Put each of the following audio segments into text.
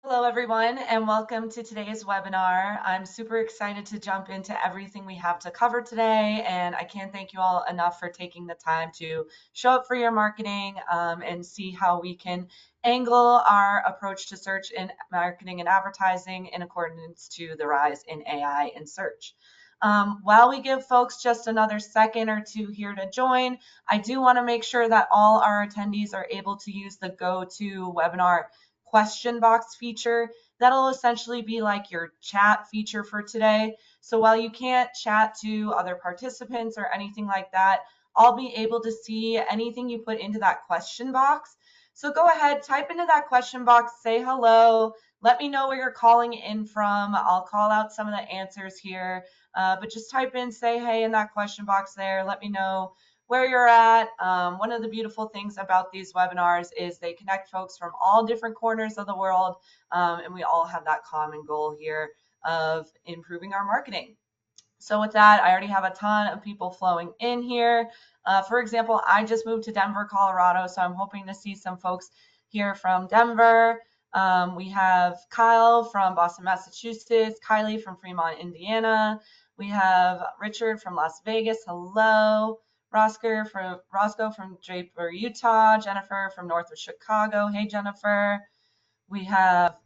Hello, everyone, and welcome to today's webinar. I'm super excited to jump into everything we have to cover today, and I can't thank you all enough for taking the time to show up for your marketing and see how we can angle our approach to search in marketing and advertising in accordance to the rise in AI in search. While we give folks just another second or two here to join, I do want to make sure that all our attendees are able to use the GoToWebinar question box feature. That'll essentially be like your chat feature for today. So while you can't chat to other participants or anything like that, I'll be able to see anything you put into that question box. So go ahead, type into that question box, say hello, let me know where you're calling in from. I'll call out some of the answers here, but just type in, say hey in that question box there. Let me know where you're at. One of the beautiful things about these webinars is they connect folks from all different corners of the world, and we all have that common goal here of improving our marketing. So with that, I already have a ton of people flowing in here. For example, I just moved to Denver, Colorado, so I'm hoping to see some folks here from Denver. We have Kyle from Boston, Massachusetts, Kylie from Fremont, Indiana. We have Richard from Las Vegas. Hello. Roscoe from Draper, Utah. Jennifer from north of Chicago. Hey, Jennifer. We have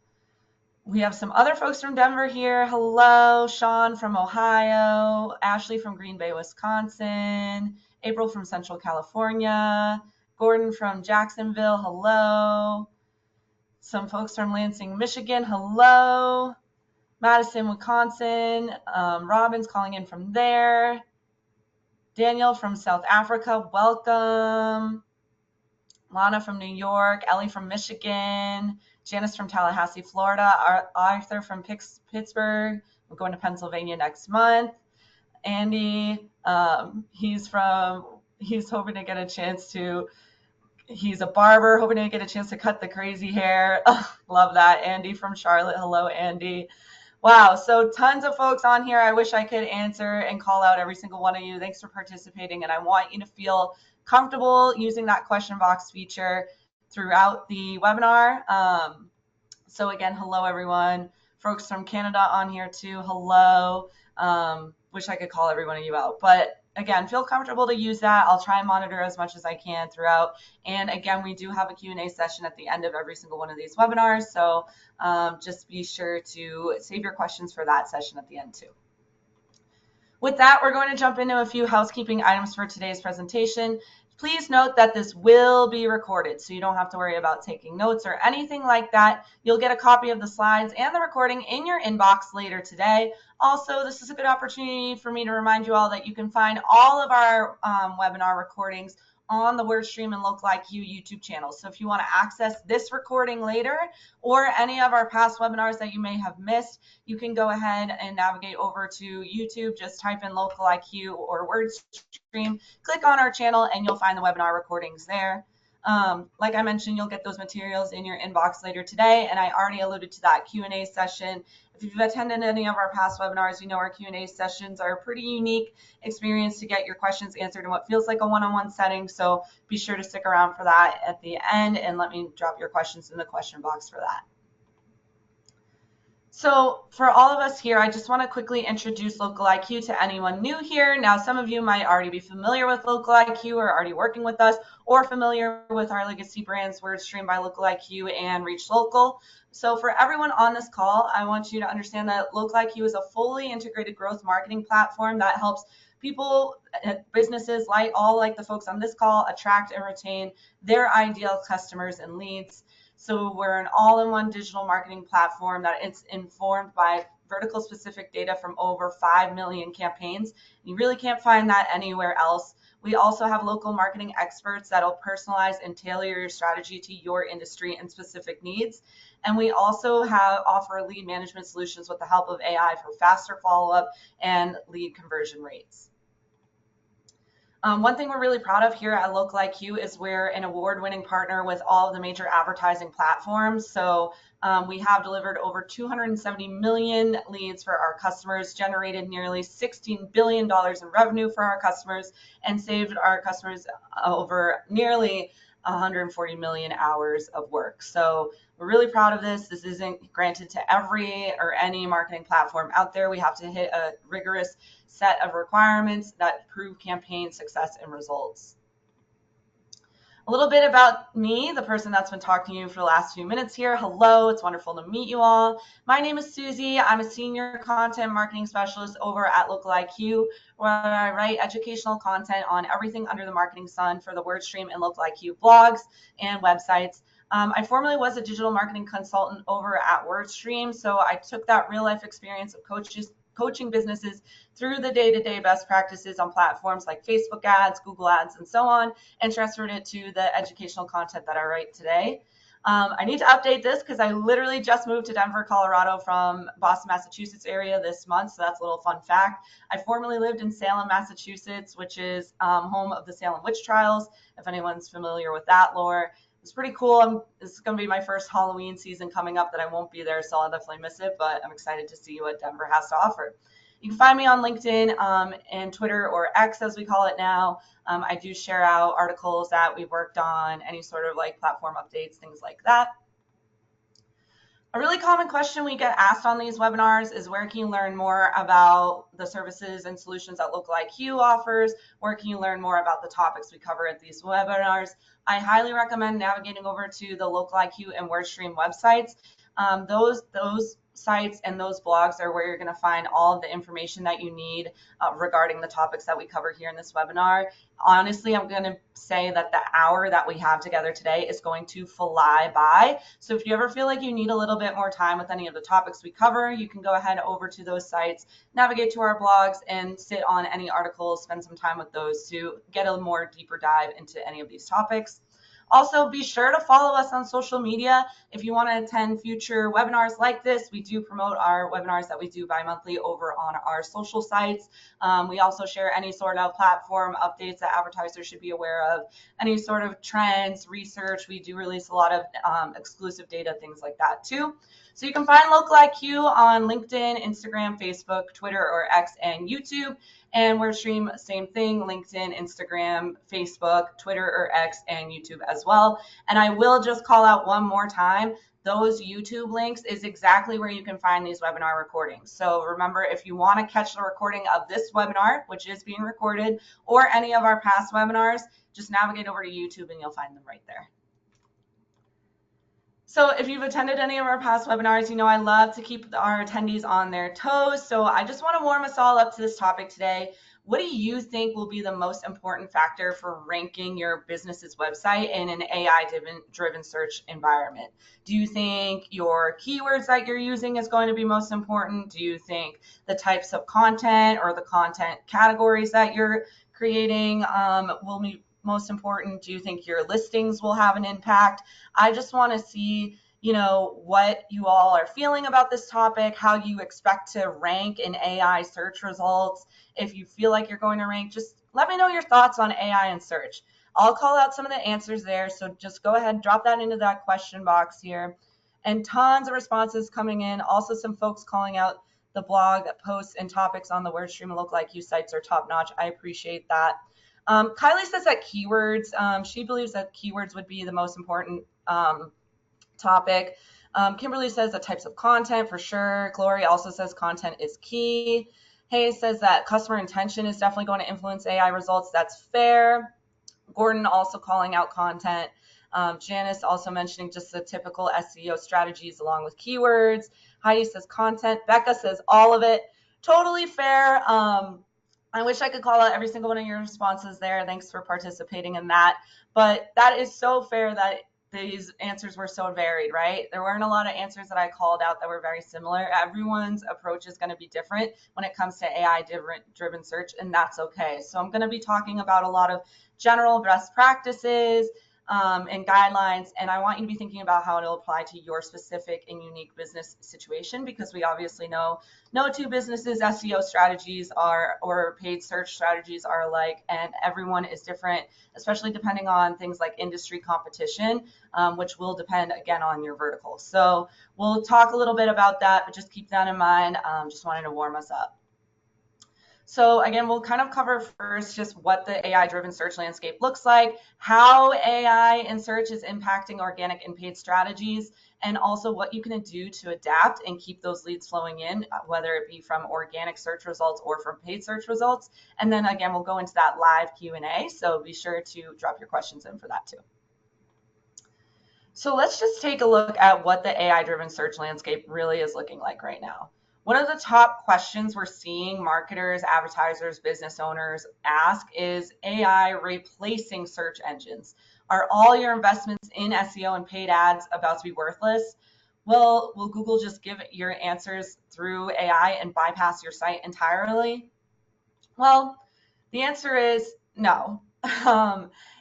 some other folks from Denver here. Hello. Sean from Ohio. Ashley from Green Bay, Wisconsin. April from Central California. Gordon from Jacksonville. Hello. Some folks from Lansing, Michigan. Hello. Madison, Wisconsin. Robin's calling in from there. Daniel from South Africa, welcome. Lana from New York, Ellie from Michigan, Janice from Tallahassee, Florida, Arthur from Pittsburgh. We're going to Pennsylvania next month. Andy, he's hoping to get a chance to, he's a barber, hoping to get a chance to cut the crazy hair. Love that. Andy from Charlotte. Hello, Andy. Wow, so tons of folks on here. I wish I could answer and call out every single one of you. Thanks for participating, and I want you to feel comfortable using that question box feature throughout the webinar. So again, hello everyone. Folks from Canada on here too, hello. Wish I could call every one of you out, but again, feel comfortable to use that. I'll try and monitor as much as I can throughout. And again, we do have a Q&A session at the end of every single one of these webinars. So just be sure to save your questions for that session at the end too. With that, we're going to jump into a few housekeeping items for today's presentation. Please note that this will be recorded, so you don't have to worry about taking notes or anything like that. You'll get a copy of the slides and the recording in your inbox later today. Also, this is a good opportunity for me to remind you all that you can find all of our webinar recordings on the WordStream and Local IQ YouTube channels. So if you want to access this recording later or any of our past webinars that you may have missed, you can go ahead and navigate over to YouTube. Just type in Local IQ or WordStream, click on our channel, and you'll find the webinar recordings there. Like I mentioned, you'll get those materials in your inbox later today, and I already alluded to that Q&A session. If you've attended any of our past webinars, you know our Q&A sessions are a pretty unique experience to get your questions answered in what feels like a one-on-one setting. So be sure to stick around for that at the end, and let me drop your questions in the question box for that. So for all of us here, I just want to quickly introduce Local IQ to anyone new here. Now, some of you might already be familiar with Local IQ or already working with us, or familiar with our legacy brands, WordStream by Local IQ and Reach Local. So for everyone on this call, I want you to understand that Local IQ is a fully integrated growth marketing platform that helps people, businesses like the folks on this call, attract and retain their ideal customers and leads. So we're an all-in-one digital marketing platform that it's informed by vertical specific data from over 5 million campaigns. You really can't find that anywhere else. We also have local marketing experts that'll personalize and tailor your strategy to your industry and specific needs. And we also offer lead management solutions with the help of AI for faster follow-up and lead conversion rates. One thing we're really proud of here at Local IQ is we're an award-winning partner with all of the major advertising platforms. So we have delivered over 270 million leads for our customers, generated nearly $16 billion in revenue for our customers, and saved our customers over nearly 140 million hours of work. So we're really proud of this. This isn't granted to every or any marketing platform out there. We have to hit a rigorous set of requirements that prove campaign success and results. A little bit about me, the person that's been talking to you for the last few minutes here. Hello, it's wonderful to meet you all. My name is Susie. I'm a senior content marketing specialist over at Local IQ, where I write educational content on everything under the marketing sun for the WordStream and Local IQ blogs and websites. I formerly was a digital marketing consultant over at WordStream, so I took that real life experience of coaching businesses through the day-to-day best practices on platforms like Facebook ads, Google ads, and so on, and transferred it to the educational content that I write today. I need to update this because I literally just moved to Denver, Colorado from Boston, Massachusetts area this month. So that's a little fun fact. I formerly lived in Salem, Massachusetts, which is home of the Salem witch trials, if anyone's familiar with that lore. It's pretty cool. This is going to be my first Halloween season coming up that I won't be there, so I'll definitely miss it, but I'm excited to see what Denver has to offer. You can find me on LinkedIn and Twitter, or X as we call it now. I do share out articles that we've worked on, any sort of like platform updates, things like that. A really common question we get asked on these webinars is, where can you learn more about the services and solutions that Local IQ offers? Where can you learn more about the topics we cover at these webinars? I highly recommend navigating over to the Local IQ and WordStream websites. Those sites and those blogs are where you're going to find all of the information that you need regarding the topics that we cover here in this webinar. Honestly, I'm going to say that the hour that we have together today is going to fly by. So if you ever feel like you need a little bit more time with any of the topics we cover, you can go ahead over to those sites, navigate to our blogs, and sit on any articles, spend some time with those to get a more deeper dive into any of these topics. Also, be sure to follow us on social media. If you want to attend future webinars like this, we do promote our webinars that we do bi-monthly over on our social sites. We also share any sort of platform updates that advertisers should be aware of, any sort of trends, research. We do release a lot of exclusive data, things like that too. So you can find Local IQ on LinkedIn, Instagram, Facebook, Twitter, or X, and YouTube. And WordStream, same thing, LinkedIn, Instagram, Facebook, Twitter, or X, and YouTube as well. And I will just call out one more time, those YouTube links is exactly where you can find these webinar recordings. So remember, if you want to catch the recording of this webinar, which is being recorded, or any of our past webinars, just navigate over to YouTube and you'll find them right there. So if you've attended any of our past webinars, you know I love to keep our attendees on their toes. So I just want to warm us all up to this topic today. What do you think will be the most important factor for ranking your business's website in an AI-driven search environment? Do you think your keywords that you're using is going to be most important? Do you think the types of content or the content categories that you're creating will be most important? Do you think your listings will have an impact? I just want to see, you know, what you all are feeling about this topic, how you expect to rank in AI search results. If you feel like you're going to rank, just let me know your thoughts on AI and search. I'll call out some of the answers there. So just go ahead and drop that into that question box here. And tons of responses coming in. Also some folks calling out the blog posts and topics on the WordStream and Local IQ sites are top notch. I appreciate that. Kylie says that keywords, she believes that keywords would be the most important topic. Kimberly says the types of content for sure. Glory also says content is key. Hayes says that customer intention is definitely going to influence AI results. That's fair. Gordon also calling out content. Janice also mentioning just the typical SEO strategies along with keywords. Heidi says content. Becca says all of it. Totally fair. I wish I could call out every single one of your responses there. Thanks for participating in that. But that is so fair that these answers were so varied, right? There weren't a lot of answers that I called out that were very similar. Everyone's approach is going to be different when it comes to AI-driven search, and that's okay. So I'm going to be talking about a lot of general best practices and guidelines, and I want you to be thinking about how it'll apply to your specific and unique business situation, because we obviously know no two businesses' SEO strategies or paid search strategies are alike, and everyone is different, especially depending on things like industry competition, which will depend again on your vertical. So we'll talk a little bit about that, but just keep that in mind. Just wanted to warm us up. So again, we'll kind of cover first just what the AI-driven search landscape looks like, how AI in search is impacting organic and paid strategies, and also what you can do to adapt and keep those leads flowing in, whether it be from organic search results or from paid search results. And then again, we'll go into that live Q&A, so be sure to drop your questions in for that too. So let's just take a look at what the AI-driven search landscape really is looking like right now. One of the top questions we're seeing marketers, advertisers, business owners ask is AI replacing search engines? Are all your investments in SEO and paid ads about to be worthless? Well, will Google just give your answers through AI and bypass your site entirely? Well, the answer is no.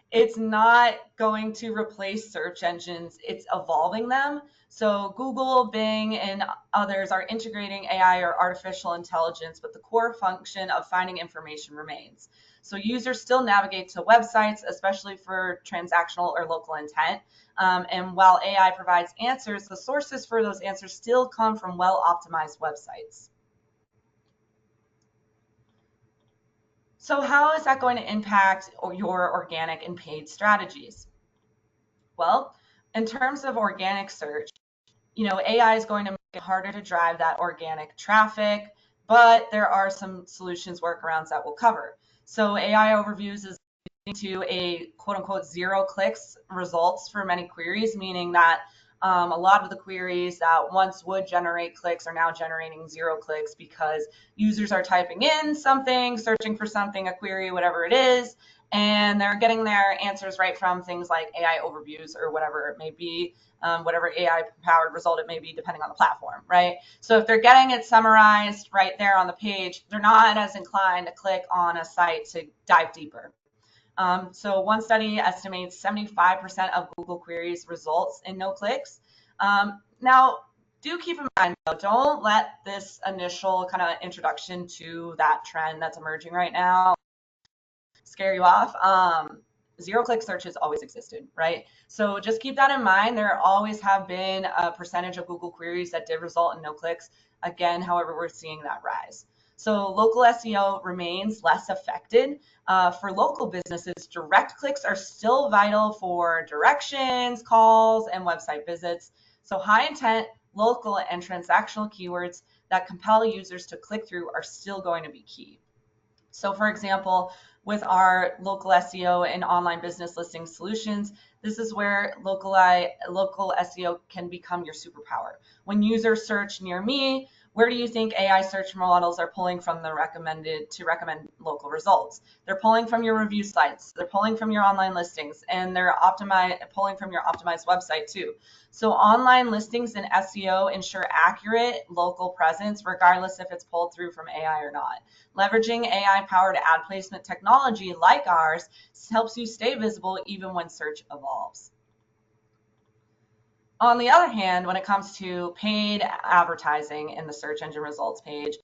It's not going to replace search engines, it's evolving them. So Google, Bing, and others are integrating AI or artificial intelligence, but the core function of finding information remains. So users still navigate to websites, especially for transactional or local intent. And while AI provides answers, the sources for those answers still come from well-optimized websites. So how is that going to impact your organic and paid strategies? Well, in terms of organic search, AI is going to make it harder to drive that organic traffic, but there are some solutions, workarounds that we'll cover. So AI overviews is to a quote unquote zero clicks results for many queries, meaning that a lot of the queries that once would generate clicks are now generating zero clicks because users are typing in something, searching for something, a query, whatever it is, and they're getting their answers right from things like AI overviews or whatever it may be, whatever AI powered result it may be, depending on the platform, right? So if they're getting it summarized right there on the page, they're not as inclined to click on a site to dive deeper. So one study estimates 75% of Google queries results in no clicks. Now, do keep in mind, though, don't let this initial kind of introduction to that trend that's emerging right now scare you off. Zero click searches always existed, right? So just keep that in mind. There always have been a percentage of Google queries that did result in no clicks. Again, however, we're seeing that rise. So local SEO remains less affected. For local businesses, direct clicks are still vital for directions, calls, and website visits. So high intent, local, and transactional keywords that compel users to click through are still going to be key. So for example, with our local SEO and online business listing solutions, this is where local SEO can become your superpower. When users search near me, where do you think AI search models are pulling from the recommended to recommend local results? They're pulling from your review sites, they're pulling from your online listings, and they're pulling from your optimized website too. So online listings and SEO ensure accurate local presence, regardless if it's pulled through from AI or not. Leveraging AI-powered ad placement technology like ours helps you stay visible even when search evolves. On the other hand, when it comes to paid advertising in the search engine results page,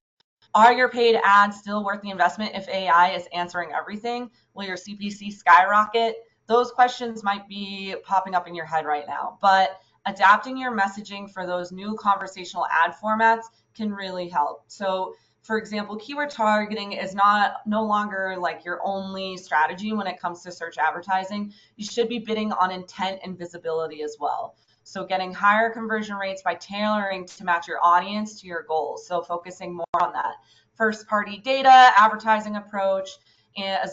are your paid ads still worth the investment if AI is answering everything? Will your CPC skyrocket? Those questions might be popping up in your head right now, but adapting your messaging for those new conversational ad formats can really help. So for example, keyword targeting is no longer like your only strategy when it comes to search advertising. You should be bidding on intent and visibility as well. So getting higher conversion rates by tailoring to match your audience to your goals. So focusing more on that first party data, advertising approach, and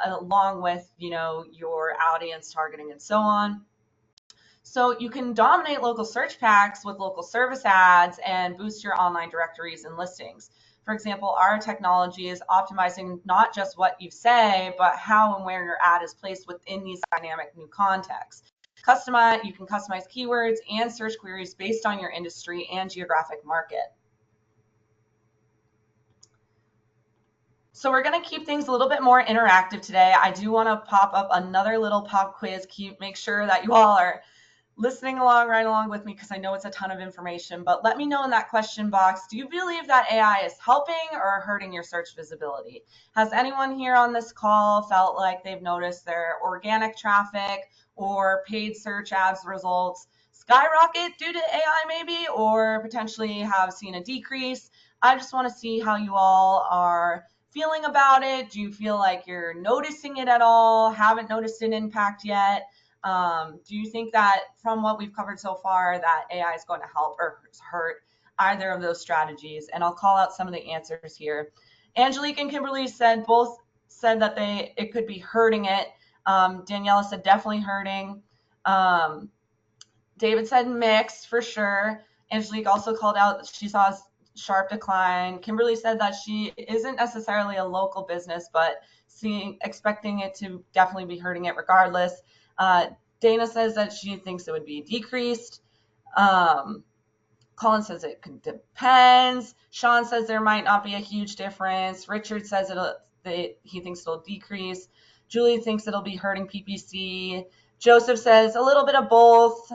along with, your audience targeting and so on. So you can dominate local search packs with local service ads and boost your online directories and listings. For example, our technology is optimizing not just what you say, but how and where your ad is placed within these dynamic new contexts. You can customize keywords and search queries based on your industry and geographic market. So we're going to keep things a little bit more interactive today. I do want to pop up another little pop quiz. Make sure that you all are listening right along with me because I know it's a ton of information, but let me know in that question box, do you believe that AI is helping or hurting your search visibility? Has anyone here on this call felt like they've noticed their organic traffic or paid search ads results skyrocket due to AI maybe, or potentially have seen a decrease? I just want to see how you all are feeling about it? Do you feel like you're noticing it at all? Haven't noticed an impact yet? Do you think that from what we've covered so far that AI is going to help or hurt either of those strategies? And I'll call out some of the answers here. Angelique and Kimberly said both said that it could be hurting it. Daniela said definitely hurting. David said mixed for sure. Angelique also called out that she saw a sharp decline. Kimberly said that she isn't necessarily a local business, but expecting it to definitely be hurting it regardless. Dana says that she thinks it would be decreased. Colin says it depends. Sean says there might not be a huge difference. Richard says he thinks it'll decrease. Julie thinks it'll be hurting PPC. Joseph says a little bit of both.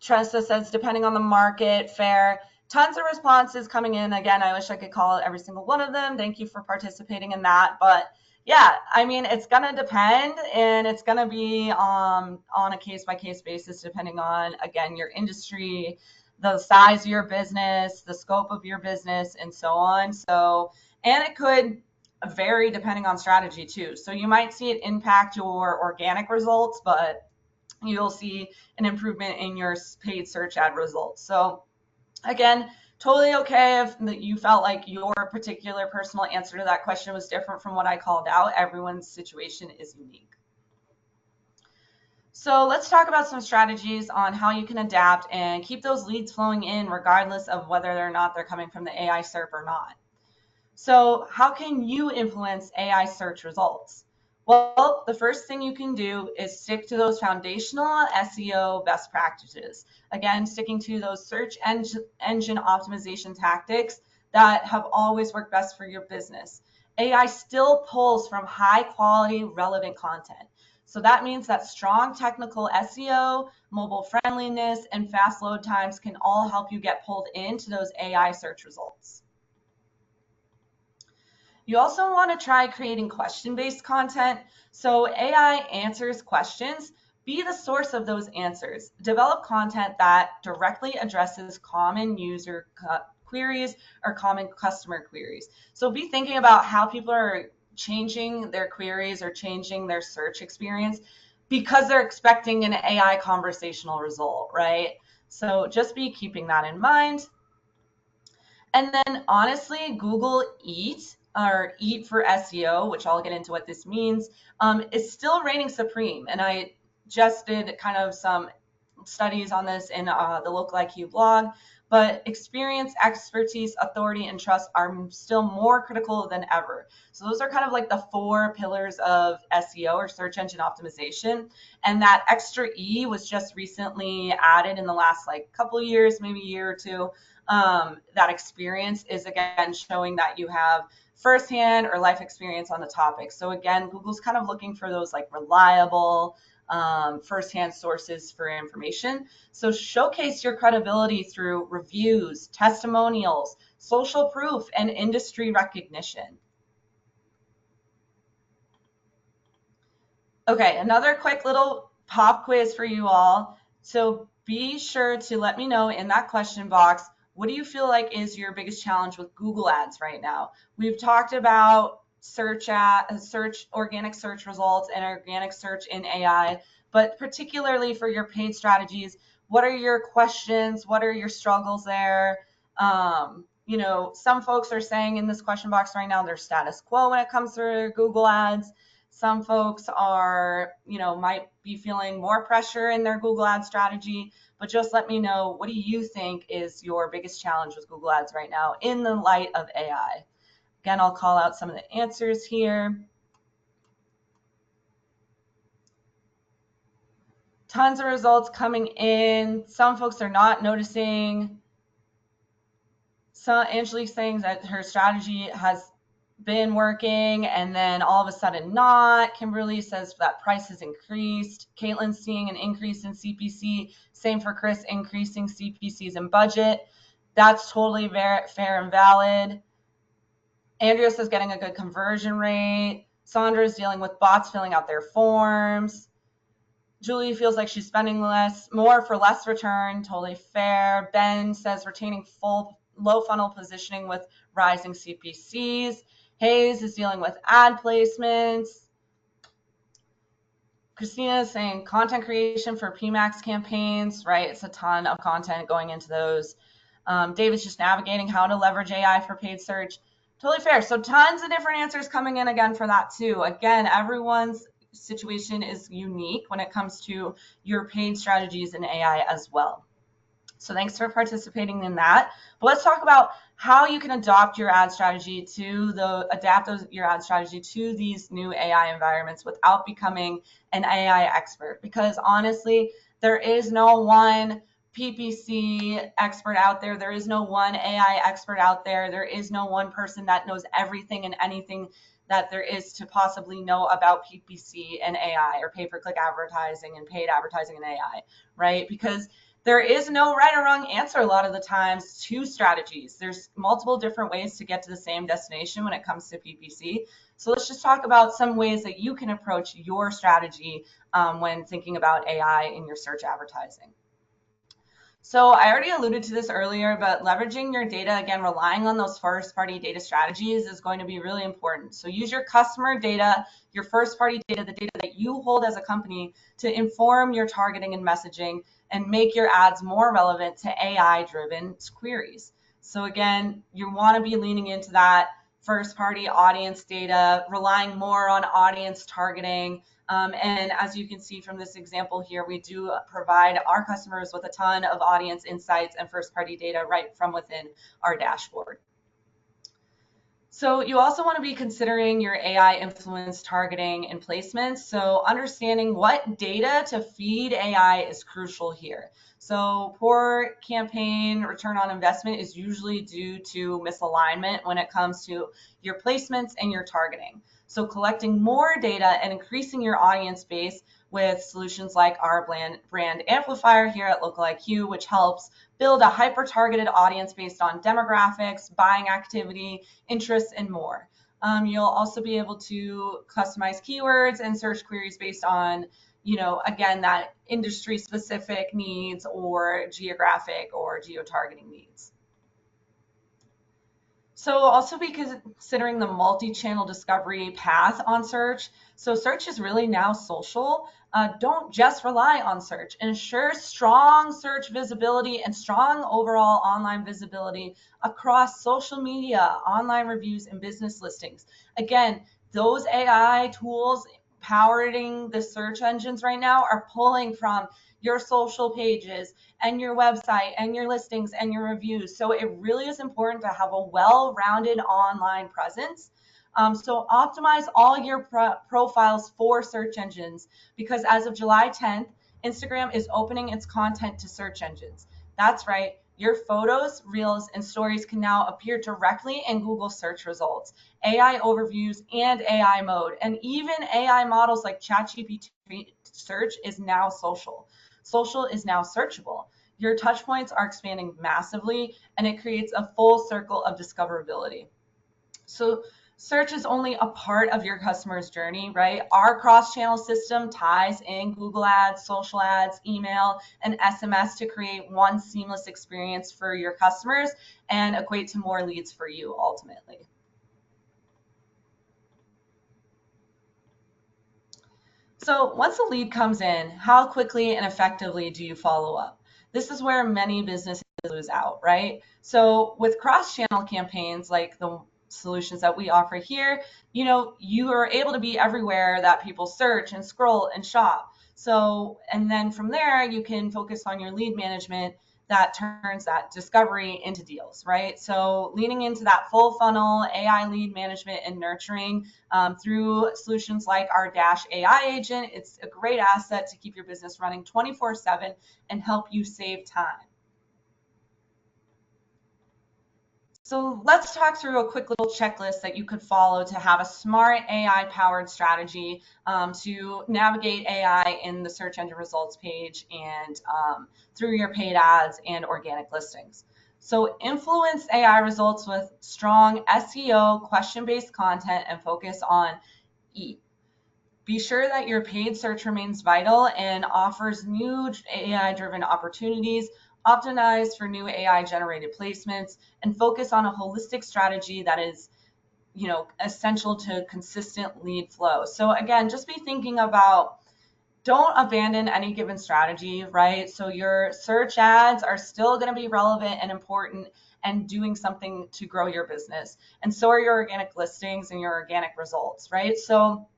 Tressa says depending on the market, fair. Tons of responses coming in. Again, I wish I could call out every single one of them. Thank you for participating in that. But yeah, I mean, it's going to depend, and it's going to be on a case-by-case basis depending on, again, your industry, the size of your business, the scope of your business, and so on. So, and it could vary depending on strategy too. So you might see it impact your organic results, but you'll see an improvement in your paid search ad results. So again, totally okay if you felt like your particular personal answer to that question was different from what I called out. Everyone's situation is unique. So let's talk about some strategies on how you can adapt and keep those leads flowing in regardless of whether or not they're coming from the AI SERP or not. So how can you influence AI search results? Well, the first thing you can do is stick to those foundational SEO best practices. Again, sticking to those search engine optimization tactics that have always worked best for your business. AI still pulls from high quality, relevant content. So that means that strong technical SEO, mobile friendliness, and fast load times can all help you get pulled into those AI search results. You also want to try creating question-based content. So AI answers questions. Be the source of those answers. Develop content that directly addresses common user queries or common customer queries. So be thinking about how people are changing their queries or changing their search experience because they're expecting an AI conversational result, right? So just be keeping that in mind. And then honestly, Google Eat or Eat for SEO, which I'll get into what this means, is still reigning supreme. And I just did kind of some studies on this in the Local IQ blog, but experience, expertise, authority, and trust are still more critical than ever. So those are kind of like the 4 pillars of SEO or search engine optimization. And that extra E was just recently added in the last like couple of years, maybe a year or two. That experience is again showing that you have firsthand or life experience on the topic. So again, Google's kind of looking for those like reliable, firsthand sources for information. So showcase your credibility through reviews, testimonials, social proof, and industry recognition. Okay, another quick little pop quiz for you all. So be sure to let me know in that question box, what do you feel like is your biggest challenge with Google Ads right now? We've talked about organic search results and organic search in AI, but particularly for your paid strategies, what are your questions? What are your struggles there? Some folks are saying in this question box right now, they're status quo when it comes to Google Ads. Some folks are, might be feeling more pressure in their Google Ads strategy, but just let me know, what do you think is your biggest challenge with Google Ads right now in the light of AI? Again, I'll call out some of the answers here. Tons of results coming in. Some folks are not noticing. So Angelique's saying that her strategy has been working and then all of a sudden not. Kimberly says that price has increased. Caitlin's seeing an increase in CPC. Same for Chris, increasing CPCs and budget. That's totally fair and valid. Andrea says getting a good conversion rate. Sandra is dealing with bots filling out their forms. Julie feels like she's spending more for less return. Totally fair. Ben says retaining full low funnel positioning with rising CPCs. Hayes is dealing with ad placements. Christina is saying content creation for PMAX campaigns, right? It's a ton of content going into those. David's just navigating how to leverage AI for paid search. Totally fair. So tons of different answers coming in again for that too. Again, everyone's situation is unique when it comes to your paid strategies in AI as well. So thanks for participating in that. But let's talk about how you can adapt your ad strategy your ad strategy to these new AI environments without becoming an AI expert. Because honestly, there is no one PPC expert out there. There is no one AI expert out there. There is no one person that knows everything and anything that there is to possibly know about PPC and AI, or pay-per-click advertising and paid advertising and AI, right? Because there is no right or wrong answer a lot of the times to strategies. There's multiple different ways to get to the same destination when it comes to PPC. So let's just talk about some ways that you can approach your strategy when thinking about AI in your search advertising. So I already alluded to this earlier, but leveraging your data, again, relying on those first-party data strategies is going to be really important. So use your customer data, your first-party data, the data that you hold as a company, to inform your targeting and messaging and make your ads more relevant to AI-driven queries. So again, you want to be leaning into that first-party audience data, relying more on audience targeting. And as you can see from this example here, we do provide our customers with a ton of audience insights and first-party data right from within our dashboard. So you also want to be considering your AI influence targeting and placements. So understanding what data to feed AI is crucial here. So poor campaign return on investment is usually due to misalignment when it comes to your placements and your targeting. So collecting more data and increasing your audience base with solutions like our brand amplifier here at Local IQ, which helps build a hyper-targeted audience based on demographics, buying activity, interests, and more. You'll also be able to customize keywords and search queries based on, again, that industry-specific needs or geographic or geo-targeting needs. So also be considering the multi-channel discovery path on search. So search is really now social. Don't just rely on search. Ensure strong search visibility and strong overall online visibility across social media, online reviews, and business listings. Again, those AI tools powering the search engines right now are pulling from your social pages and your website and your listings and your reviews. So it really is important to have a well-rounded online presence. So optimize all your profiles for search engines, because as of July 10th, Instagram is opening its content to search engines. That's right. Your photos, reels, and stories can now appear directly in Google search results, AI overviews, and AI mode. And even AI models like ChatGPT search is now social. Social is now searchable. Your touch points are expanding massively, and it creates a full circle of discoverability. So search is only a part of your customer's journey, right? Our cross-channel system ties in Google Ads, social ads, email, and SMS to create one seamless experience for your customers and equate to more leads for you ultimately. So once a lead comes in, how quickly and effectively do you follow up? This is where many businesses lose out, right? So with cross-channel campaigns like the solutions that we offer here, you are able to be everywhere that people search and scroll and shop. So, and then from there, you can focus on your lead management that turns that discovery into deals, right? So leaning into that full funnel AI lead management and nurturing through solutions like our Dash AI agent, it's a great asset to keep your business running 24/7 and help you save time. So let's talk through a quick little checklist that you could follow to have a smart AI-powered strategy to navigate AI in the search engine results page and through your paid ads and organic listings. So influence AI results with strong SEO, question-based content, and focus on E. Be sure that your paid search remains vital and offers new AI-driven opportunities optimize for new AI generated placements, and focus on a holistic strategy that is essential to consistent lead flow. So again, just be thinking about, don't abandon any given strategy, right? So your search ads are still going to be relevant and important and doing something to grow your business. And so are your organic listings and your organic results, right? So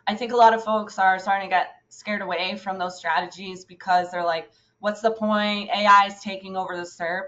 I think a lot of folks are starting to get scared away from those strategies because they're like, what's the point? AI is taking over the SERP.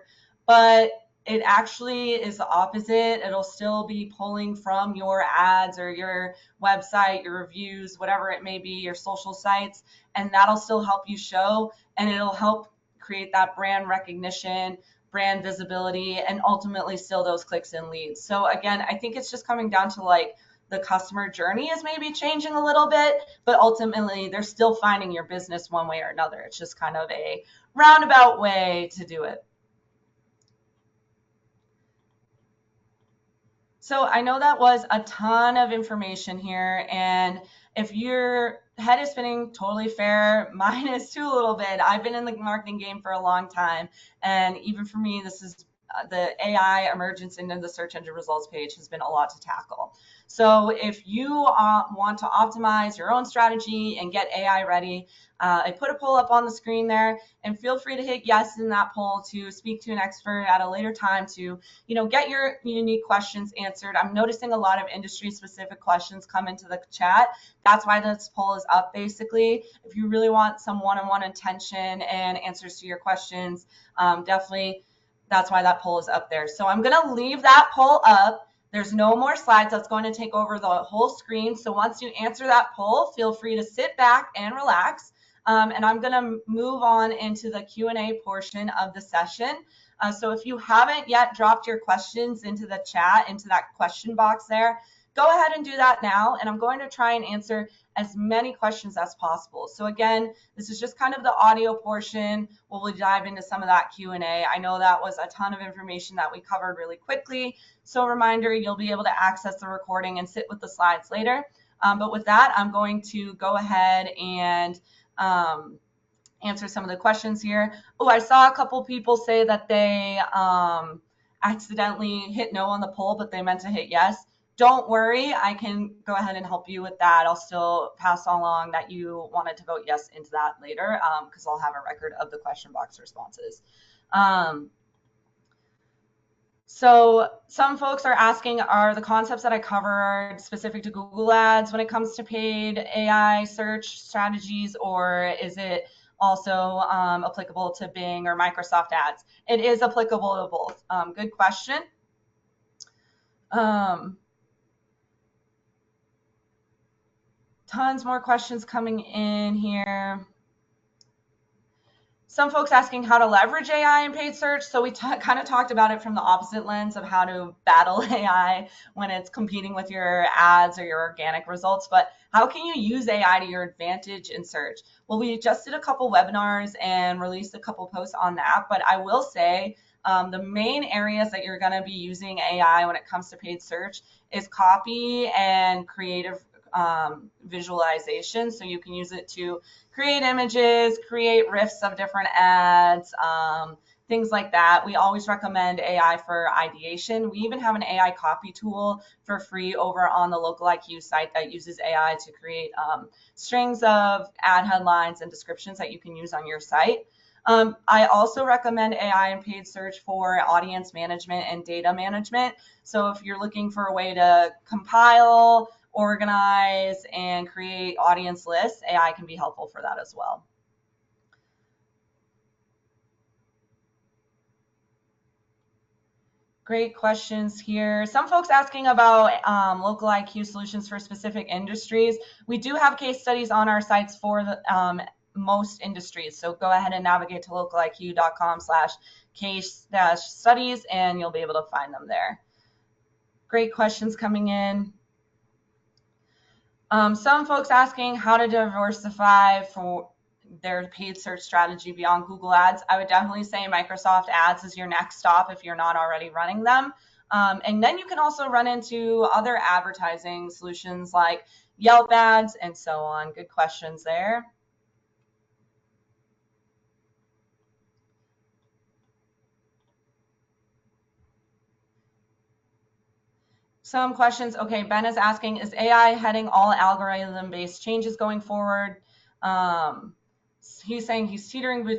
But it actually is the opposite. It'll still be pulling from your ads or your website, your reviews, whatever it may be, your social sites, and that'll still help you show, and it'll help create that brand recognition, brand visibility, and ultimately still those clicks and leads. So again, I think it's just coming down to like the customer journey is maybe changing a little bit, but ultimately they're still finding your business one way or another. It's just kind of a roundabout way to do it. So I know that was a ton of information here, and if your head is spinning, totally fair. Mine is too a little bit. I've been in the marketing game for a long time, and even for me, this is the AI emergence into the search engine results page has been a lot to tackle. So if you want to optimize your own strategy and get AI ready, I put a poll up on the screen there, and feel free to hit yes in that poll to speak to an expert at a later time to get your unique questions answered. I'm noticing a lot of industry specific questions come into the chat. That's why this poll is up basically. If you really want some one-on-one attention and answers to your questions, definitely that's why that poll is up there. So I'm going to leave that poll up. There's no more slides. That's going to take over the whole screen. So once you answer that poll, feel free to sit back and relax. And I'm going to move on into the Q&A portion of the session. So if you haven't yet dropped your questions into the chat, into that question box there, go ahead and do that now. And I'm going to try and answer as many questions as possible. So again, this is just kind of the audio portion. We'll dive into some of that Q&A. I know that was a ton of information that we covered really quickly. So a reminder, you'll be able to access the recording and sit with the slides later. But with that, I'm going to go ahead and answer some of the questions here. Oh, I saw a couple people say that they accidentally hit no on the poll, but they meant to hit yes. Don't worry, I can go ahead and help you with that. I'll still pass along that you wanted to vote yes into that later because I'll have a record of the question box responses. So some folks are asking, are the concepts that I covered specific to Google Ads when it comes to paid AI search strategies, or is it also applicable to Bing or Microsoft Ads? It is applicable to both. Good question. Tons more questions coming in here. Some folks asking how to leverage AI in paid search. So we kind of talked about it from the opposite lens of how to battle AI when it's competing with your ads or your organic results. But how can you use AI to your advantage in search? Well, we just did a couple webinars and released a couple posts on that. But I will say the main areas that you're going to be using AI when it comes to paid search is copy and creative visualization. So you can use it to create images, create riffs of different ads, things like that. We always recommend AI for ideation. We even have an AI copy tool for free over on the Local IQ site that uses AI to create strings of ad headlines and descriptions that you can use on your site. I also recommend AI in paid search for audience management and data management. So if you're looking for a way to compile, organize, and create audience lists, AI can be helpful for that as well. Great questions here. Some folks asking about local IQ solutions for specific industries. We do have case studies on our sites for the, most industries. So go ahead and navigate to localiq.com/case-studies and you'll be able to find them there. Great questions coming in. Some folks asking how to diversify for their paid search strategy beyond Google Ads. I would definitely say Microsoft Ads is your next stop if you're not already running them. And then you can also run into other advertising solutions like Yelp ads and so on. Good questions there. some questions. Okay, Ben is asking, is AI heading all algorithm-based changes going forward? Um, he's saying he's teetering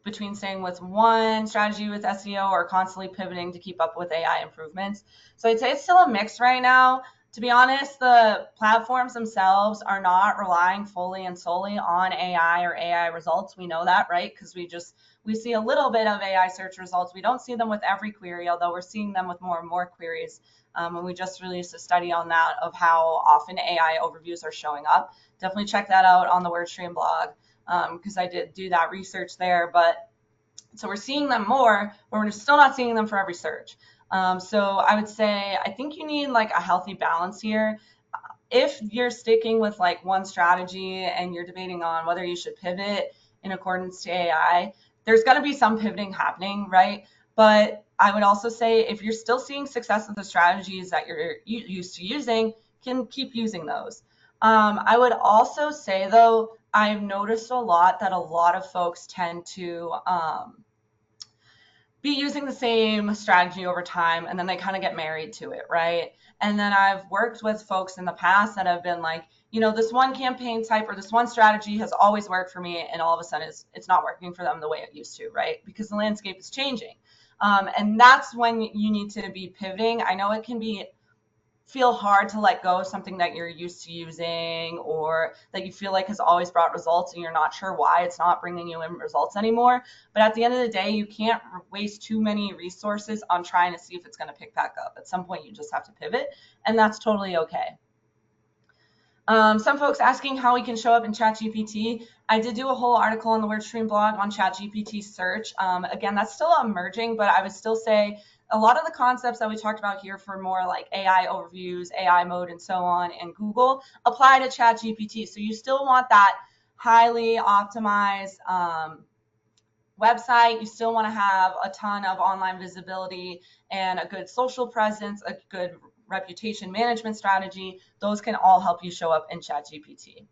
between staying with one strategy with SEO or constantly pivoting to keep up with AI improvements. So I'd say it's still a mix right now. To be honest, the platforms themselves are not relying fully and solely on AI or AI results. We know that, right? Because we see a little bit of AI search results. We don't see them with every query, although we're seeing them with more and more queries. And we just released a study on that of how often AI overviews are showing up. Definitely check that out on the WordStream blog because I did do that research there. But so we're seeing them more, but we're still not seeing them for every search. So I would say I think you need like a healthy balance here. If you're sticking with like one strategy and you're debating on whether you should pivot in accordance to AI, there's going to be some pivoting happening, right? But I would also say if you're still seeing success with the strategies that you're used to using, can keep using those. I would also say though, I've noticed a lot that a lot of folks tend to be using the same strategy over time and then they kind of get married to it, right? And then I've worked with folks in the past that have been like, this one campaign type or this one strategy has always worked for me, and all of a sudden it's not working for them the way it used to, right? Because the landscape is changing. And that's when you need to be pivoting. I know it can feel hard to let go of something that you're used to using or that you feel like has always brought results and you're not sure why it's not bringing you in results anymore. But at the end of the day, you can't waste too many resources on trying to see if it's going to pick back up. At some point, you just have to pivot, and that's totally okay. Some folks asking how we can show up in ChatGPT. I did do a whole article on the WordStream blog on ChatGPT search. Again, that's still emerging, but I would still say a lot of the concepts that we talked about here for more like AI overviews, AI mode, and so on, and Google apply to ChatGPT. So you still want that highly optimized website. You still want to have a ton of online visibility and a good social presence, a good reputation management strategy. Those can all help you show up in ChatGPT.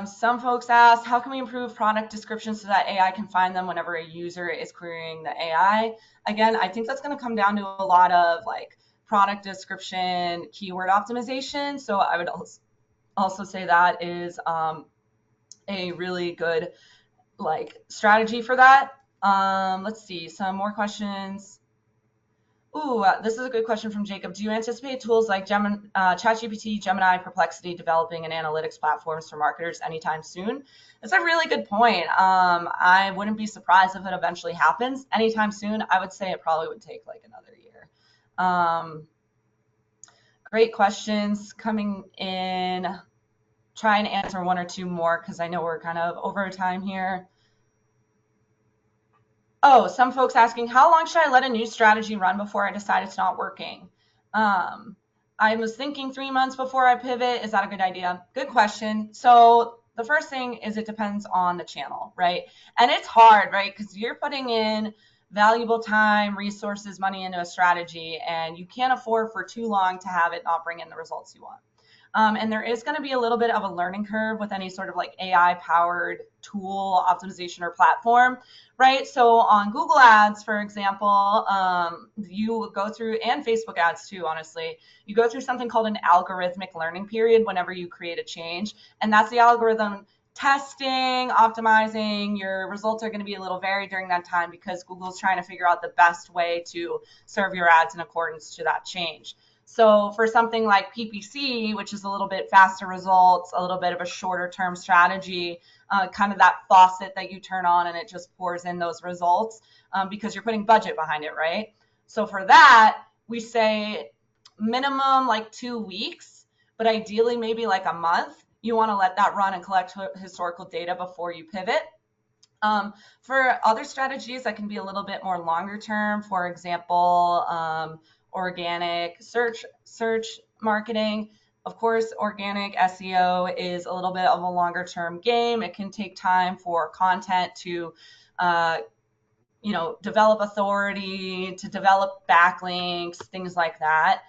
Some folks ask, how can we improve product descriptions so that AI can find them whenever a user is querying the AI? Again, I think that's going to come down to a lot of like product description, keyword optimization. So I would also say that is a really good like strategy for that. Let's see, some more questions. Ooh, this is a good question from Jacob. Do you anticipate tools like ChatGPT, Gemini, Perplexity developing an analytics platforms for marketers anytime soon? That's a really good point. I wouldn't be surprised if it eventually happens anytime soon. I would say it probably would take like another year. Great questions coming in. Try and answer one or two more because I know we're kind of over time here. Oh, some folks asking, how long should I let a new strategy run before I decide it's not working? I was thinking 3 months before I pivot. Is that a good idea? Good question. So the first thing is it depends on the channel, right? And it's hard, right? Because you're putting in valuable time, resources, money into a strategy, and you can't afford for too long to have it not bring in the results you want. And there is going to be a little bit of a learning curve with any sort of like AI powered tool, optimization, or platform, right? So on Google Ads, for example, you go through, and Facebook ads too, honestly, you go through something called an algorithmic learning period whenever you create a change. And that's the algorithm testing, optimizing. Your results are going to be a little varied during that time because Google's trying to figure out the best way to serve your ads in accordance to that change. So for something like PPC, which is a little bit faster results, a little bit of a shorter term strategy, kind of that faucet that you turn on and it just pours in those results because you're putting budget behind it, right? So for that, we say minimum like 2 weeks, but ideally maybe like a month. You want to let that run and collect historical data before you pivot. For other strategies that can be a little bit more longer term, for example, organic search marketing. Of course, organic SEO is a little bit of a longer term game. It can take time for content to, develop authority, to develop backlinks, things like that.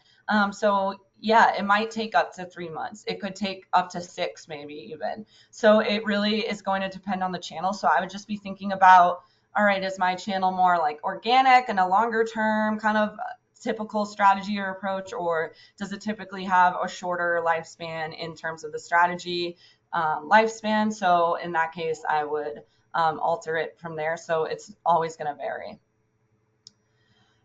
So yeah, it might take up to 3 months. It could take up to 6, maybe even. So it really is going to depend on the channel. So I would just be thinking about, all right, is my channel more like organic and a longer term kind of typical strategy or approach, or does it typically have a shorter lifespan in terms of the strategy lifespan? So in that case, I would alter it from there. So it's always going to vary.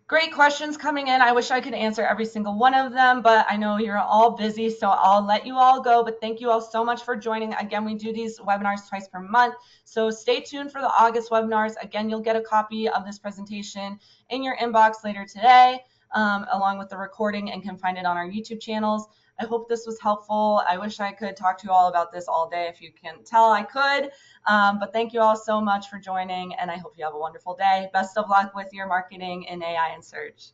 Great questions coming in. I wish I could answer every single one of them, but I know you're all busy, so I'll let you all go. But thank you all so much for joining. Again, we do these webinars twice per month, so stay tuned for the August webinars. Again, you'll get a copy of this presentation in your inbox later today, along with the recording, and can find it on our YouTube channels. I hope this was helpful. I wish I could talk to you all about this all day. If you can tell, I could. But thank you all so much for joining, and I hope you have a wonderful day. Best of luck with your marketing in AI and search.